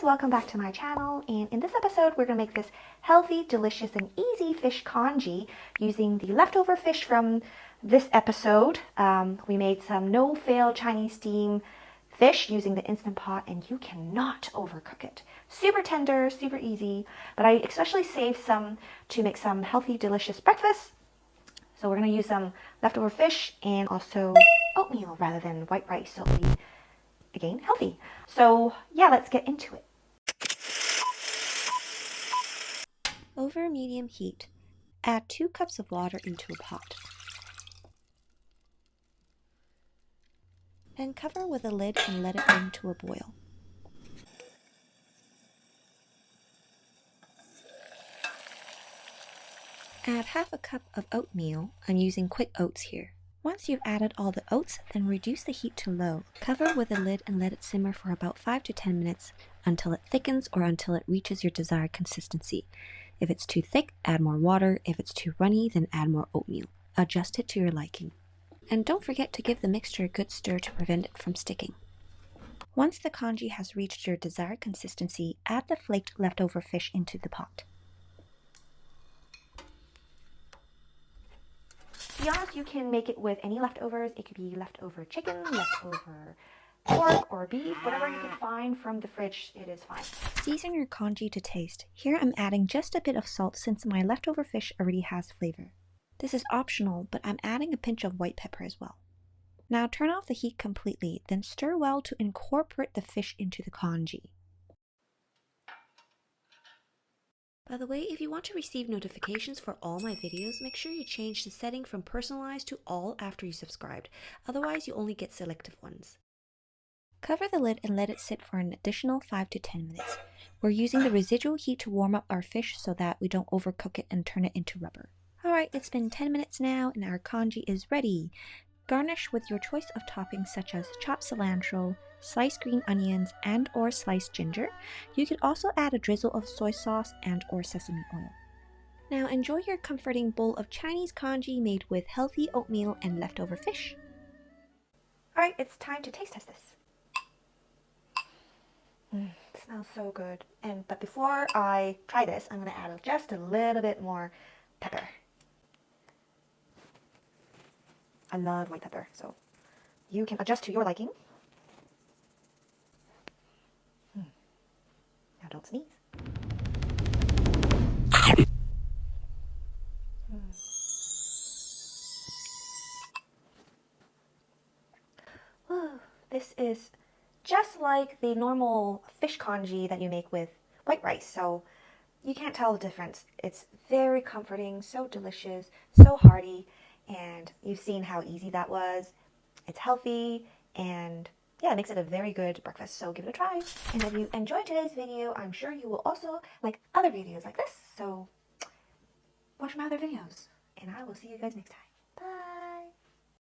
welcome back to my channel, and in this episode we're going to make this healthy, delicious, and easy fish congee using the leftover fish from this episode. We made some no-fail Chinese steam fish using the Instant Pot, and you cannot overcook it. Super tender, super easy, but I especially saved some to make some healthy, delicious breakfast. So we're going to use some leftover fish and also oatmeal rather than white rice, so it'll be, again, healthy. So yeah, let's get into it. Over medium heat, add 2 cups of water into a pot. And cover with a lid and let it bring to a boil. Add half a cup of oatmeal. I'm using quick oats here. Once you've added all the oats, then reduce the heat to low. Cover with a lid and let it simmer for about 5 to 10 minutes until it thickens or until it reaches your desired consistency. If it's too thick, add more water. If it's too runny, then add more oatmeal. Adjust it to your liking. And don't forget to give the mixture a good stir to prevent it from sticking. Once the congee has reached your desired consistency, add the flaked leftover fish into the pot. To be honest, you can make it with any leftovers. It could be leftover chicken, leftover pork or beef, whatever you can find from the fridge, it is fine. Season your congee to taste. Here I'm adding just a bit of salt since my leftover fish already has flavor. This is optional, but I'm adding a pinch of white pepper as well. Now turn off the heat completely, then stir well to incorporate the fish into the congee. By the way, if you want to receive notifications for all my videos, make sure you change the setting from personalized to all after you subscribed. Otherwise, you only get selective ones. Cover the lid and let it sit for an additional 5 to 10 minutes. We're using the residual heat to warm up our fish so that we don't overcook it and turn it into rubber. Alright, it's been 10 minutes now and our congee is ready. Garnish with your choice of toppings such as chopped cilantro, sliced green onions, and or sliced ginger. You could also add a drizzle of soy sauce and or sesame oil. Now enjoy your comforting bowl of Chinese congee made with healthy oatmeal and leftover fish. Alright, it's time to taste test this. It smells so good. But before I try this, I'm going to add just a little bit more pepper. I love white pepper, so you can adjust to your liking. Now don't sneeze. This is just like the normal fish congee that you make with white rice, so you can't tell the difference. It's very comforting, so delicious, so hearty, and you've seen how easy that was. It's healthy, and yeah, it makes it a very good breakfast, so give it a try. And if you enjoyed today's video, I'm sure you will also like other videos like this, so watch my other videos, and I will see you guys next time. Bye!